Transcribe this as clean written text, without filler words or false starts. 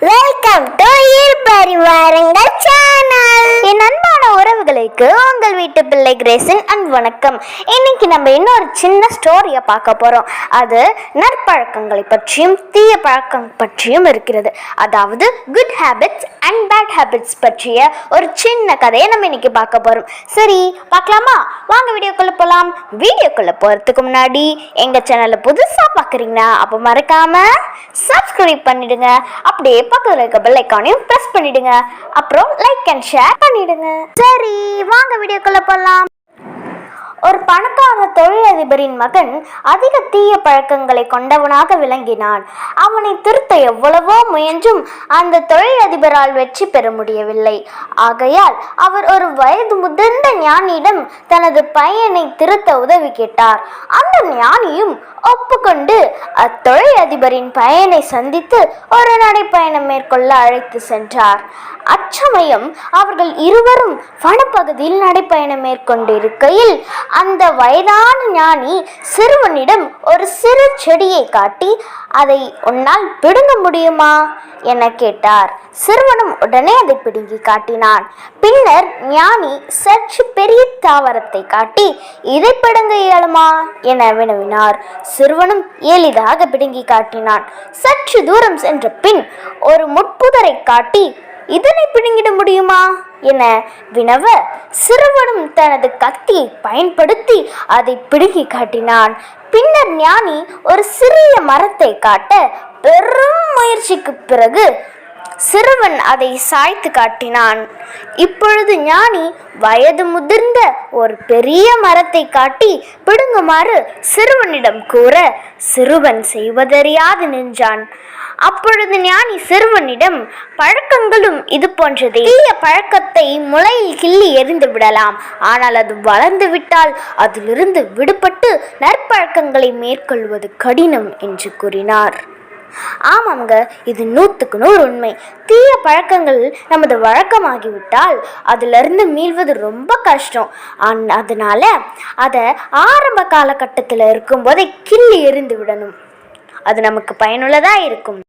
Welcome to Parivarangal channel. என் அன்பான உறவுகளுக்கு உங்கள் வீட்டு பிள்ளை கிரேசின் அன்பு வணக்கம். இன்னைக்கு நம்ம இன்னொரு சின்ன ஸ்டோரியை பார்க்க போறோம். அது நற்பழக்கங்களை பற்றியும் தீய பழக்கம் பற்றியும் இருக்கிறது. அதாவது good habits and bad habits பற்றிய ஒரு சின்ன கதையை நம்ம இன்னைக்கு பார்க்க போறோம். சரி, பார்க்கலாமா? வாங்க வீடியோக்குள்ள போகலாம். வீடியோக்குள்ள போறதுக்கு முன்னாடி எங்க சேனலை புதுசா பார்க்குறீங்கன்னா அப்போ மறக்காம சப்ஸ்கிரைப் பண்ணிடுங்க. அப்படியே பக்கத்துல இருக்க பெல் ஐகானையும் பிரஸ் பண்ணிடுங்க. அப்புறம் லைக் அண்ட் ஷேர் பண்ணிடுங்க. சரி, வாங்க வீடியோக்குள்ள போகலாம். ஒரு பணக்கார தொழிலதிபரின் மகன் அதிக தீய பழக்கங்களை கொண்டவனாக விளங்கினான். அவனை திருத்த எவ்வளவோ முயன்றும் அந்த தொழிலதிபரால் வெற்றி பெற முடியவில்லை. ஆகையால் அவர் ஒரு வயது முதிர்ந்த ஞானியிடம் தனது பையனை திருத்த உதவி கேட்டார். அந்த ஞானியும் ஒப்புக்கொண்டு அத்தொழிலதிபரின் பையனை சந்தித்து ஒரு நடைப்பயணம் மேற்கொள்ள அழைத்து சென்றார். அச்சமயம் அவர்கள் இருவரும் வனப்பகுதியில் நடைப்பயணம் மேற்கொண்டிருக்கையில் அந்த வயதான ஞானி சிறுவனிடம் ஒரு சிறு செடியை காட்டி, அதை உன்னால் பிடுங்க முடியுமா என கேட்டார். சிறுவனும் உடனே அதை பிடுங்கி காட்டினான். பின்னர் ஞானி சற்று பெரிய தாவரத்தை காட்டி, இதை பிடுங்க இயலுமா என வினவினார். சிறுவனும் எளிதாக பிடுங்கி காட்டினான். சற்று தூரம் சென்ற பின் ஒரு முட்புதரை காட்டி, இதனை பிடுங்கிட முடியுமா என வினவ, சிறுவனும் தனது கத்தியை பயன்படுத்தி அதை பிடுங்கி காட்டினான். பின்னர் ஞானி ஒரு சிறிய மரத்தை காட்ட, பெரும் முயற்சிக்கு பிறகு சிறுவன் அதை சாய்த்து காட்டினான். இப்பொழுது ஞானி வயது முதிர்ந்த ஒரு பெரிய மரத்தை காட்டி பிடுங்குமாறு சிறுவனிடம் கூற, சிறுவன் செய்வதறியாது நின்றான். அப்பொழுது ஞானி சிறுவனிடம், பழக்கங்களும் இது போன்றதே. தீய பழக்கத்தை முளையில் கிள்ளி எறிந்து விடலாம். ஆனால் அது வளர்ந்து விட்டால் அதிலிருந்து விடுபட்டு நற்பழக்கங்களை மேற்கொள்வது கடினம் என்று கூறினார். ஆமாங்க, இது 100க்கு 100 உண்மை. தீய பழக்கங்கள் நமது வழக்கமாகிவிட்டால் அதிலிருந்து மீள்வது ரொம்ப கஷ்டம். அதனால அதை ஆரம்ப காலகட்டத்தில் இருக்கும்போதே கிள்ளி எறிந்து விடணும். அது நமக்கு பயனுள்ளதாக இருக்கும்.